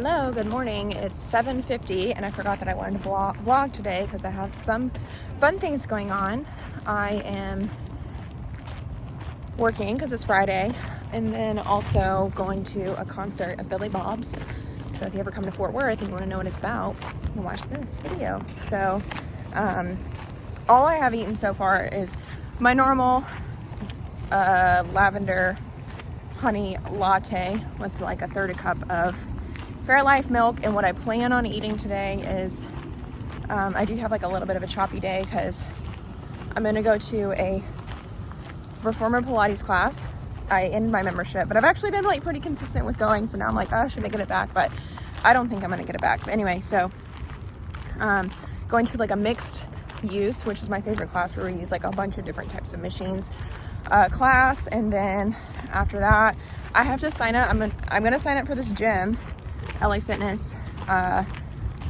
Hello, good morning. It's 7:50 and I forgot that I wanted to vlog today because I have some fun things going on. I am working because it's Friday, and then also going to a concert at Billy Bob's. So if you ever come to Fort Worth and you want to know what it's about, you can watch this video. So all I have eaten so far is my normal lavender honey latte with like a third a cup of Fairlife milk. And what I plan on eating today is I do have like a little bit of a choppy day because I'm going to go to a reformer Pilates class. I ended my membership, but I've actually been like pretty consistent with going, so now I'm like, oh, should I get it back? But I don't think I'm gonna get it back. But anyway, so going to like a mixed use, which is my favorite class, where we use like a bunch of different types of machines class. And then after that I have to sign up. I'm gonna sign up for this gym, LA Fitness,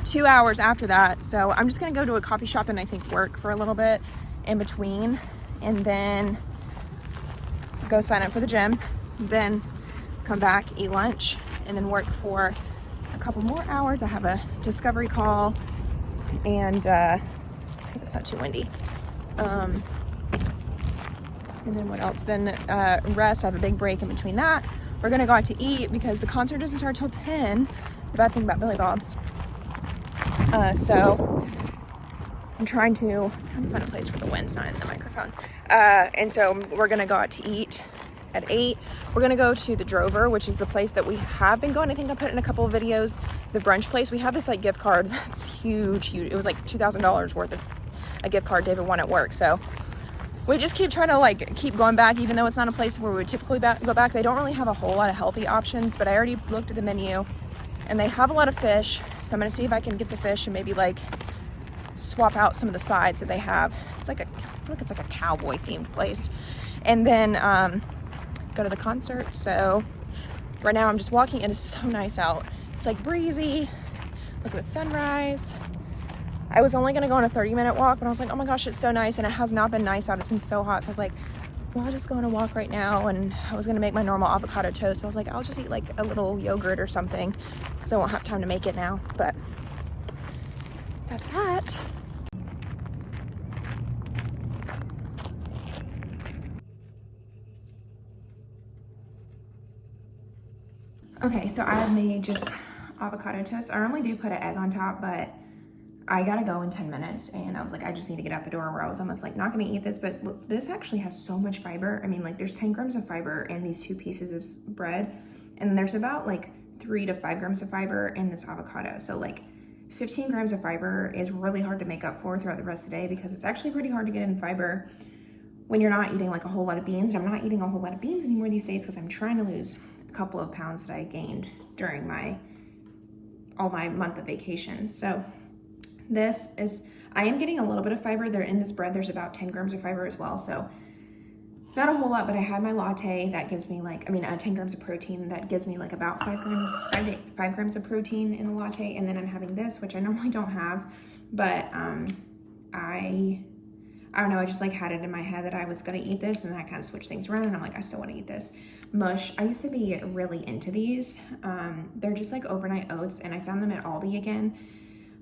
2 hours after that. So I'm just gonna go to a coffee shop and I think work for a little bit in between, and then go sign up for the gym, then come back, eat lunch, and then work for a couple more hours. I have a discovery call, and it's not too windy. And then what else? Then rest. I have a big break in between that. We're gonna go out to eat because the concert doesn't start till 10. The bad thing about Billy Bob's. So I'm trying to find a place where the wind's not in the microphone. And so we're gonna go out to eat at 8. We're gonna go to the Drover, which is the place that we have been going. I think I put in a couple of videos, the brunch place. We have this like gift card that's huge. It was like $2,000 worth of a gift card David won at work. So we just keep trying to like keep going back, even though it's not a place where we would typically go back. They don't really have a whole lot of healthy options, but I already looked at the menu and they have a lot of fish. So I'm gonna see if I can get the fish and maybe like swap out some of the sides that they have. It's like I feel like it's like a cowboy themed place. And then go to the concert. So right now I'm just walking. It is so nice out. It's like breezy. Look at the sunrise. I was only gonna go on a 30-minute walk, but I was like, oh my gosh, it's so nice. And it has not been nice out. It's been so hot. So I was like, well, I'll just go on a walk right now. And I was gonna make my normal avocado toast, but I was like, I'll just eat like a little yogurt or something because I won't have time to make it now. But that's that. Okay, so I have made just avocado toast. I normally do put an egg on top, but I gotta go in 10 minutes. And I was like, I just need to get out the door, where I was almost like not gonna eat this, but look, this actually has so much fiber. I mean, like there's 10 grams of fiber in these 2 pieces of bread. And there's about like 3 to 5 grams of fiber in this avocado. So like 15 grams of fiber is really hard to make up for throughout the rest of the day, because it's actually pretty hard to get in fiber when you're not eating like a whole lot of beans. And I'm not eating a whole lot of beans anymore these days because I'm trying to lose a couple of pounds that I gained during all my month of vacation. So this is, I am getting a little bit of fiber there in this bread. There's about 10 grams of fiber as well. So not a whole lot, but I had my latte that gives me like, 10 grams of protein. That gives me like about 5 grams of protein in the latte. And then I'm having this, which I normally don't have, but I don't know, I just like had it in my head that I was gonna eat this, and then I kind of switched things around and I'm like, I still wanna eat this. Mush, I used to be really into these. They're just like overnight oats, and I found them at Aldi again.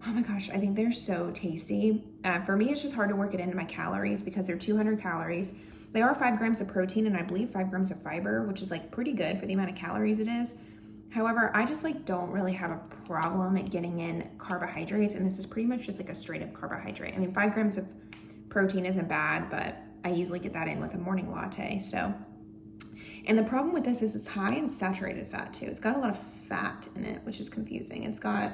Oh my gosh, I think they're so tasty. For me, it's just hard to work it into my calories because they're 200 calories. They are 5 grams of protein and I believe 5 grams of fiber, which is like pretty good for the amount of calories it is. However, I just like don't really have a problem at getting in carbohydrates, and this is pretty much just like a straight up carbohydrate. I mean, 5 grams of protein isn't bad, but I easily get that in with a morning latte. So, and the problem with this is it's high in saturated fat too. It's got a lot of fat in it, which is confusing. It's got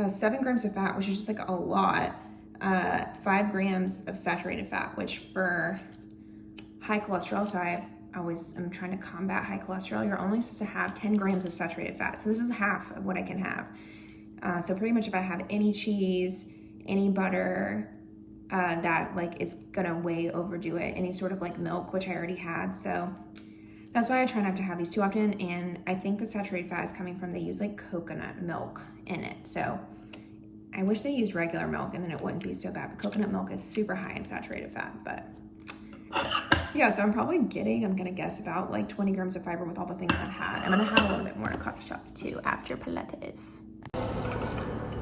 7 grams of fat, which is just like a lot. 5 grams of saturated fat, which for high cholesterol, so I'm trying to combat high cholesterol. You're only supposed to have 10 grams of saturated fat. So this is half of what I can have. So pretty much if I have any cheese, any butter, that like is gonna way overdo it. Any sort of like milk, which I already had. So that's why I try not to have these too often. And I think the saturated fat is coming from, they use like coconut milk in it. So I wish they used regular milk and then it wouldn't be so bad. But coconut milk is super high in saturated fat. But Yeah, so I'm gonna guess about like 20 grams of fiber with all the things I've had. I'm gonna have a little bit more in a coffee shop too after Pilates.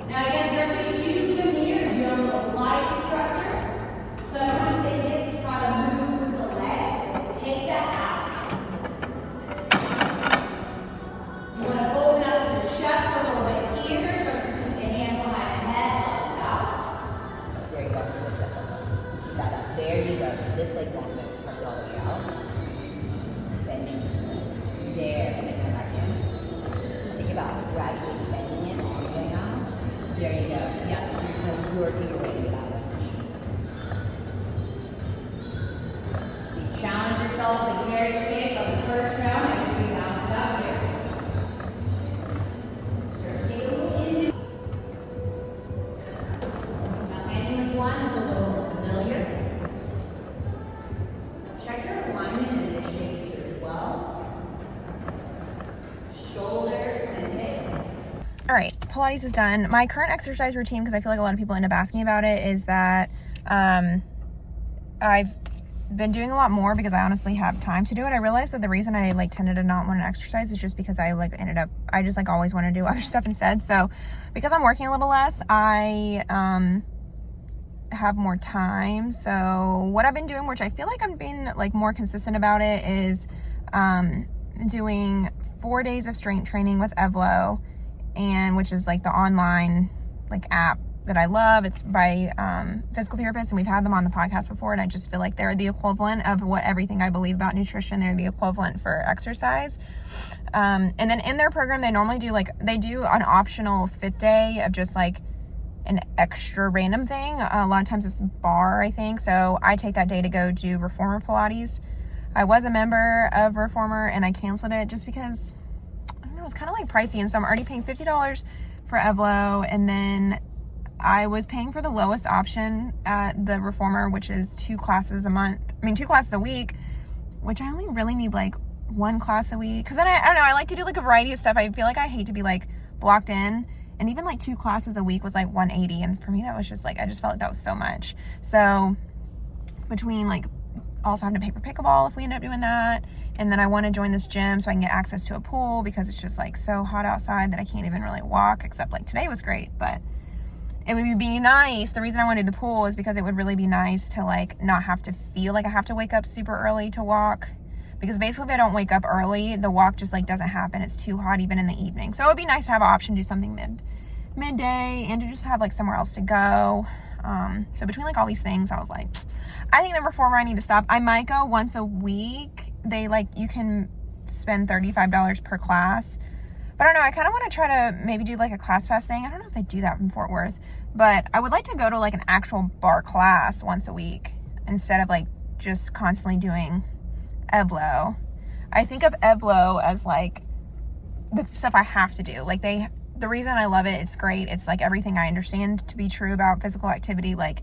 Now again, start to use the mirrors. You have a little Pilates instructor. Sometimes the hips try to move through the leg. Take that out. You want to open up the chest a little bit here. Start to scoop the hands behind the head, arms out. There you go. So keep that up. There you go. So this leg won't move. Press it all the way out. Bending this leg. There. And then come back in. Think about gradually bending it all the way out. There you go. Yeah, so you're kind of working your way to that range. You challenge yourself with the carriage stance on the first round as you bounce out here. Start to take a little in. Now ending with one that's a little more familiar. Check your alignment and initiate here as well. Shoulders and hips. All right, Pilates is done. My current exercise routine, because I feel like a lot of people end up asking about it, is that I've been doing a lot more because I honestly have time to do it. I realized that the reason I like tended to not want to exercise is just because I just like always want to do other stuff instead. So because I'm working a little less, I have more time. So what I've been doing, which I feel like I'm being like more consistent about it, is doing 4 days of strength training with Evlo, and which is like the online like app that I love. It's by physical therapists, and we've had them on the podcast before, and I just feel like they're the equivalent of what everything I believe about nutrition. They're the equivalent for exercise. And then in their program, they normally do they do an optional fit day of just like an extra random thing. A lot of times it's bar, I think. So I take that day to go do Reformer Pilates. I was a member of Reformer and I canceled it just because, I don't know, it's kind of like pricey. And so I'm already paying $50 for Evlo. And then I was paying for the lowest option at the Reformer, which is 2 classes a week, which I only really need like 1 class a week. Cause then I don't know, I like to do like a variety of stuff. I feel like I hate to be like blocked in. And even like 2 classes a week was like $180. And for me, that was just like, I just felt like that was so much. So between like also having to pay for pickleball if we end up doing that. And then I want to join this gym so I can get access to a pool because it's just like so hot outside that I can't even really walk, except like today was great. But it would be nice. The reason I wanted the pool is because it would really be nice to like not have to feel like I have to wake up super early to walk. Because basically if I don't wake up early, the walk just like doesn't happen. It's too hot even in the evening. So it would be nice to have an option to do something midday and to just have like somewhere else to go. So between like all these things, I was like, I think the Reformer I need to stop. I might go once a week. They like, you can spend $35 per class. But I don't know, I kind of want to try to maybe do like a class pass thing. I don't know if they do that in Fort Worth. But I would like to go to like an actual bar class once a week instead of like just constantly doing Evlo. I think of Evlo as like the stuff I have to do. Like the reason I love it, it's great. It's like everything I understand to be true about physical activity, like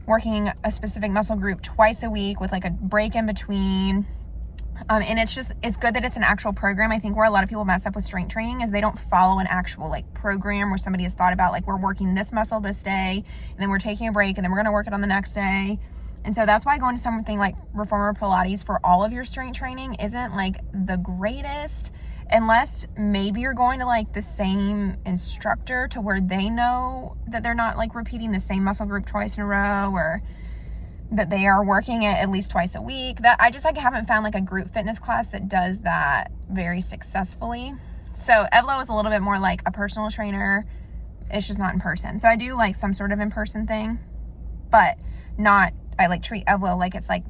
working a specific muscle group twice a week with like a break in between. And it's good that it's an actual program. I think where a lot of people mess up with strength training is they don't follow an actual like program where somebody has thought about like, we're working this muscle this day, and then we're taking a break, and then we're going to work it on the next day. And so that's why going to something like Reformer Pilates for all of your strength training isn't like the greatest, unless maybe you're going to like the same instructor to where they know that they're not like repeating the same muscle group twice in a row, or that they are working it at least twice a week. That I just like haven't found like a group fitness class that does that very successfully. So Evlo is a little bit more like a personal trainer. It's just not in person. So I do like some sort of in-person thing, but not, I like treat Evlo like it's like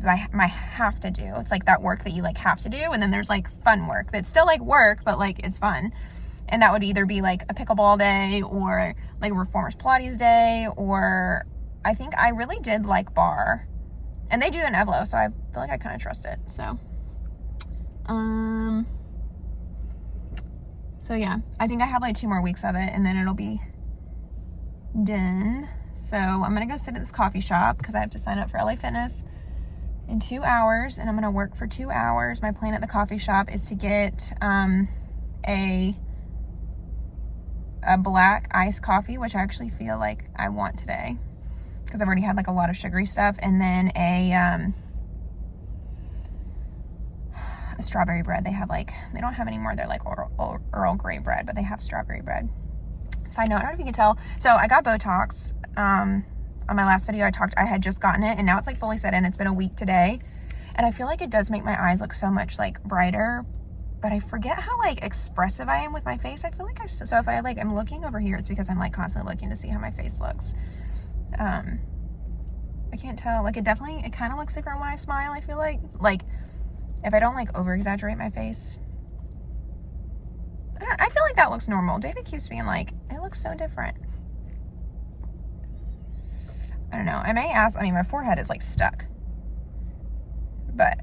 I have to do. It's like that work that you like have to do. And then there's like fun work that's still like work, but like it's fun. And that would either be like a pickleball day or like Reformer's Pilates day, or I think I really did like bar, and they do an Evlo, so I feel like I kind of trust it. So yeah, I think I have like 2 more weeks of it, and then it'll be done. So I'm gonna go sit at this coffee shop because I have to sign up for LA Fitness in 2 hours, and I'm gonna work for 2 hours. My plan at the coffee shop is to get a black iced coffee, which I actually feel like I want today. because I've already had like a lot of sugary stuff, and then a strawberry bread. They have like, they don't have any more, they're like Earl Grey bread, but they have strawberry bread. Side note, I don't know if you can tell, so I got Botox. On my last video I had just gotten it, and now it's like fully set in. It's been a week today, and I feel like it does make my eyes look so much like brighter, but I forget how like expressive I am with my face. I feel like so if I like, I'm looking over here, it's because I'm like constantly looking to see how my face looks. I can't tell, like it kind of looks different when I smile. I feel like if I don't like over exaggerate my face, I feel like that looks normal. David keeps being like, it looks so different. I don't know. I may ask, I mean, my forehead is like stuck, but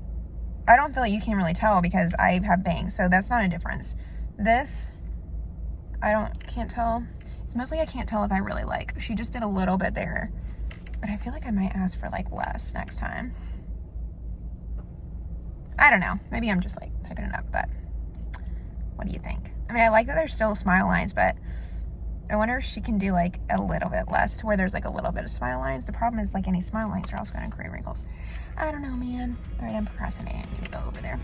I don't feel like you can really tell because I have bangs, so that's not a difference. This, can't tell. It's mostly I can't tell if I really like, she just did a little bit there, but I feel like I might ask for like less next time. I don't know. Maybe I'm just like typing it up, but what do you think? I mean, I like that there's still smile lines, but I wonder if she can do like a little bit less to where there's like a little bit of smile lines. The problem is like any smile lines are also going to create wrinkles. I don't know, man. All right, I'm procrastinating. I need to go over there.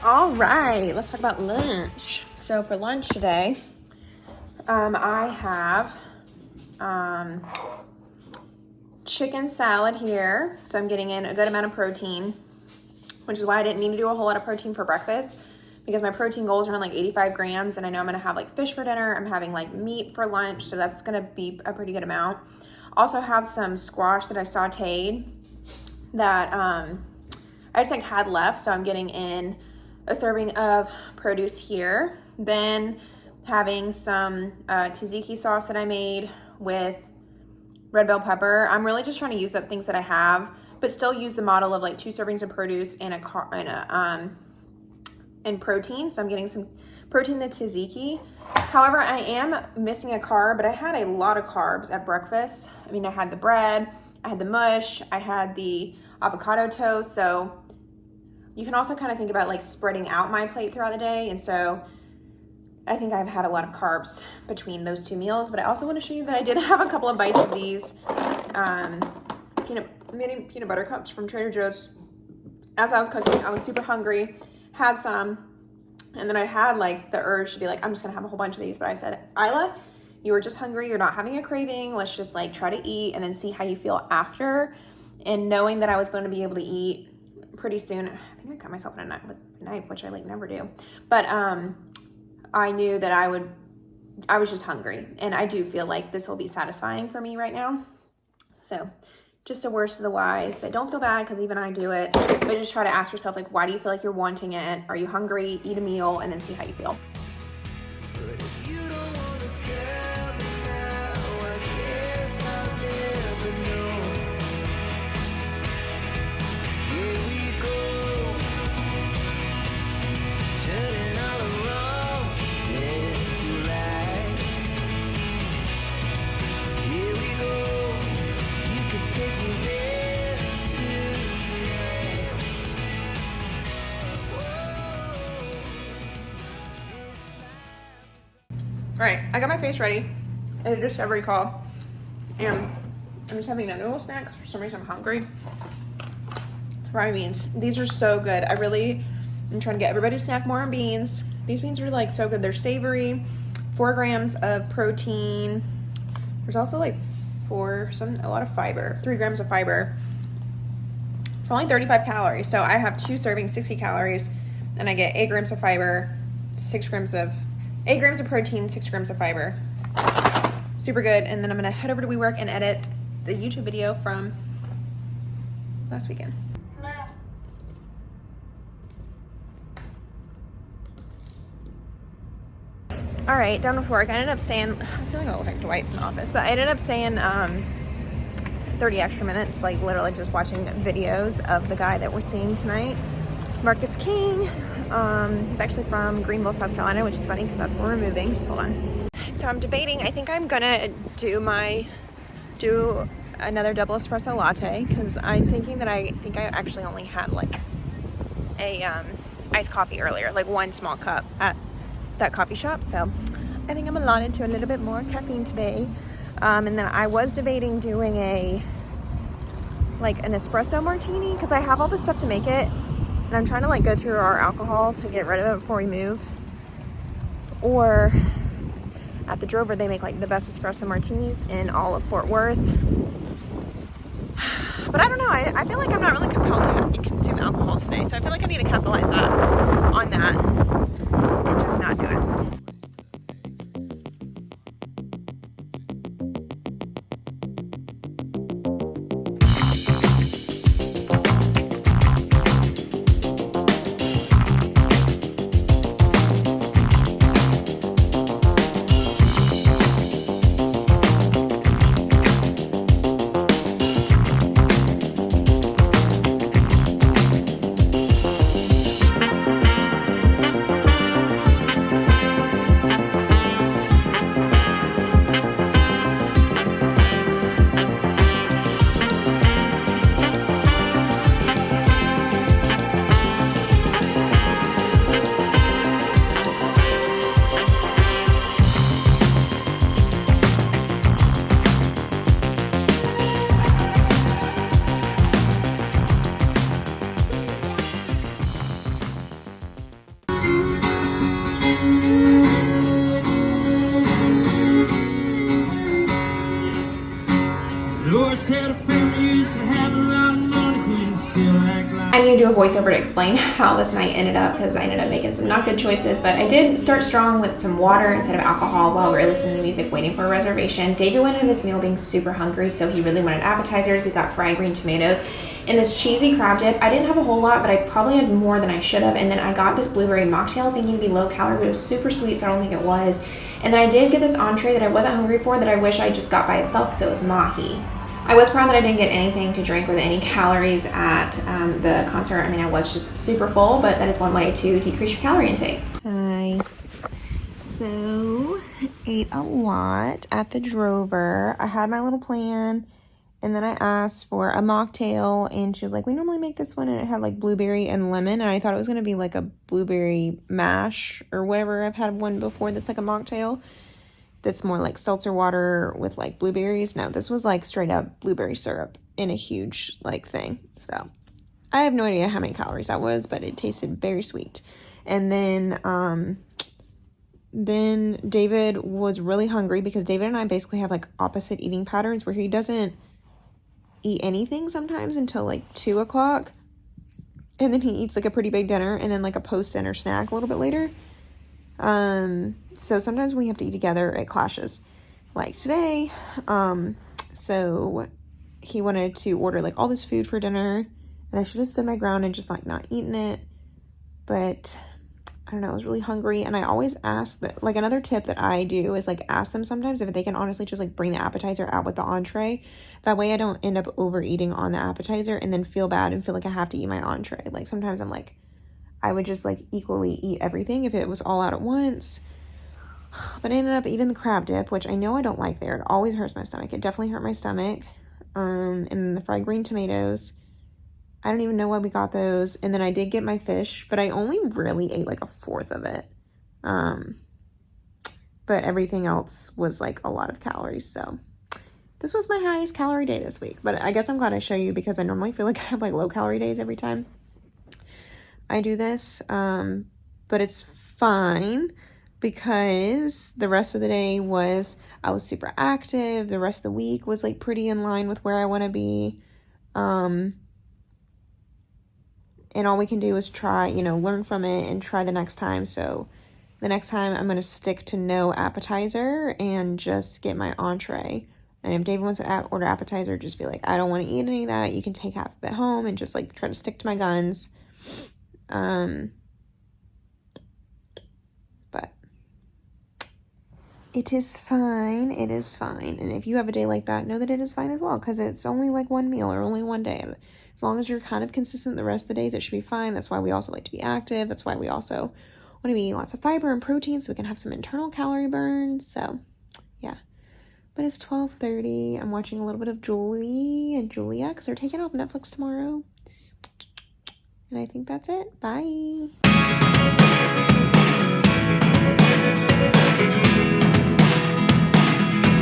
All right, let's talk about lunch. So for lunch today, I have chicken salad here. So I'm getting in a good amount of protein, which is why I didn't need to do a whole lot of protein for breakfast, because my protein goals are around like 85 grams, and I know I'm gonna have like fish for dinner. I'm having like meat for lunch, so that's gonna be a pretty good amount. Also have some squash that I sauteed that I just like had left, so I'm getting in a serving of produce here. Then having some tzatziki sauce that I made with red bell pepper. I'm really just trying to use up things that I have, but still use the model of like 2 servings of produce and and protein. So I'm getting some protein in the tzatziki. However, I am missing a carb, but I had a lot of carbs at breakfast. I mean, I had the bread, I had the mush, I had the avocado toast. So you can also kind of think about like spreading out my plate throughout the day. And so I think I've had a lot of carbs between those 2 meals, but I also want to show you that I did have a couple of bites of these mini peanut butter cups from Trader Joe's. As I was cooking, I was super hungry, had some, and then I had like the urge to be like, I'm just gonna have a whole bunch of these. But I said, Isla, you were just hungry, you're not having a craving, let's just like try to eat and then see how you feel after. And knowing that I was going to be able to eat pretty soon, I think I cut myself in a knife, which I like never do, but I knew that I was just hungry, and I do feel like this will be satisfying for me right now. So just a words to the wise, that don't feel bad because even I do it, but just try to ask yourself, like, why do you feel like you're wanting it? Are you hungry? Eat a meal and then see how you feel. right, I got my face ready. I did a discovery call. And I'm just having a noodle snack because for some reason I'm hungry. Fry beans. These are so good. I'm trying to get everybody to snack more on beans. These beans are like so good. They're savory, 4 grams of protein. There's also like a lot of fiber, 3 grams of fiber for only 35 calories. So I have 2 servings, 60 calories, and I get 8 grams of fiber, 8 grams of protein, 6 grams of fiber. Super good. And then I'm gonna head over to WeWork and edit the YouTube video from last weekend. All right, done with work. I ended up staying, I feel like I look like Dwight from The Office, but I ended up staying 30 extra minutes, like literally just watching videos of the guy that we're seeing tonight, Marcus King. He's actually from Greenville, South Carolina, which is funny because that's where we're moving. Hold on. So I'm debating, I think I'm gonna do another double espresso latte because I'm thinking that I actually only had like a iced coffee earlier, like 1 small cup at that coffee shop. So I think I'm allotted to a little bit more caffeine today. And then I was debating doing an espresso martini because I have all this stuff to make it, and I'm trying to like go through our alcohol to get rid of it before we move. Or at the Drover, they make like the best espresso martinis in all of Fort Worth. But I don't know, I feel like I'm not really compelled to consume alcohol today, so I feel like I need to capitalize on that and just not do it. I need to do a voiceover to explain how this night ended up because I ended up making some not good choices, but I did start strong with some water instead of alcohol while we were listening to music waiting for a reservation. David went into this meal being super hungry, so he really wanted appetizers. We got fried green tomatoes and this cheesy crab dip. I didn't have a whole lot, but I probably had more than I should have. And then I got this blueberry mocktail thinking it'd be low calorie, but it was super sweet, so I don't think it was. And then I did get this entree that I wasn't hungry for that I wish I just got by itself because it was mahi. I was proud that I didn't get anything to drink with any calories at the concert. I mean, I was just super full, but that is one way to decrease your calorie intake. Hi. So, ate a lot at the Drover. I had my little plan, and then I asked for a mocktail, and she was like, we normally make this one, and it had like blueberry and lemon, and I thought it was going to be like a blueberry mash or whatever. I've had one before that's like a mocktail. That's more like seltzer water with like blueberries. No, this was like straight up blueberry syrup in a huge like thing. So I have no idea how many calories that was, but it tasted very sweet. And then David was really hungry because David and I basically have like opposite eating patterns where he doesn't eat anything sometimes until like 2 o'clock. And then he eats like a pretty big dinner and then like a post-dinner snack a little bit later. So sometimes we have to eat together, it clashes. Like today, so he wanted to order like all this food for dinner, and I should have stood my ground and just like not eaten it, but I don't know, I was really hungry. And I always ask that, like another tip that I do is like ask them sometimes if they can honestly just like bring the appetizer out with the entree. That way I don't end up overeating on the appetizer and then feel bad and feel like I have to eat my entree. Like sometimes I'm like, I would just like equally eat everything if it was all out at once. But I ended up eating the crab dip, which I know I don't like there. It always hurts my stomach. It definitely hurt my stomach. And then the fried green tomatoes. I don't even know why we got those. And then I did get my fish, but I only really ate like a fourth of it. but everything else was like a lot of calories. So this was my highest calorie day this week, but I guess I'm glad I show you because I normally feel like I have like low calorie days every time I do this. But it's fine because the rest of the day I was super active. The rest of the week was like pretty in line with where I want to be. And all we can do is try, learn from it and try the next time. So the next time I'm going to stick to no appetizer and just get my entree. And if David wants to order appetizer, just be like, I don't want to eat any of that. You can take half of it home and just like try to stick to my guns. But it is fine. It is fine. And if you have a day like that, know that it is fine as well, because it's only like one meal or only one day. As long as you're kind of consistent the rest of the days, it should be fine. That's why we also like to be active. That's why we also want to be eating lots of fiber and protein so we can have some internal calorie burn. So yeah. But it's 12:30. I'm watching a little bit of Julie and Julia because they're taking off Netflix tomorrow. And I think that's it. Bye.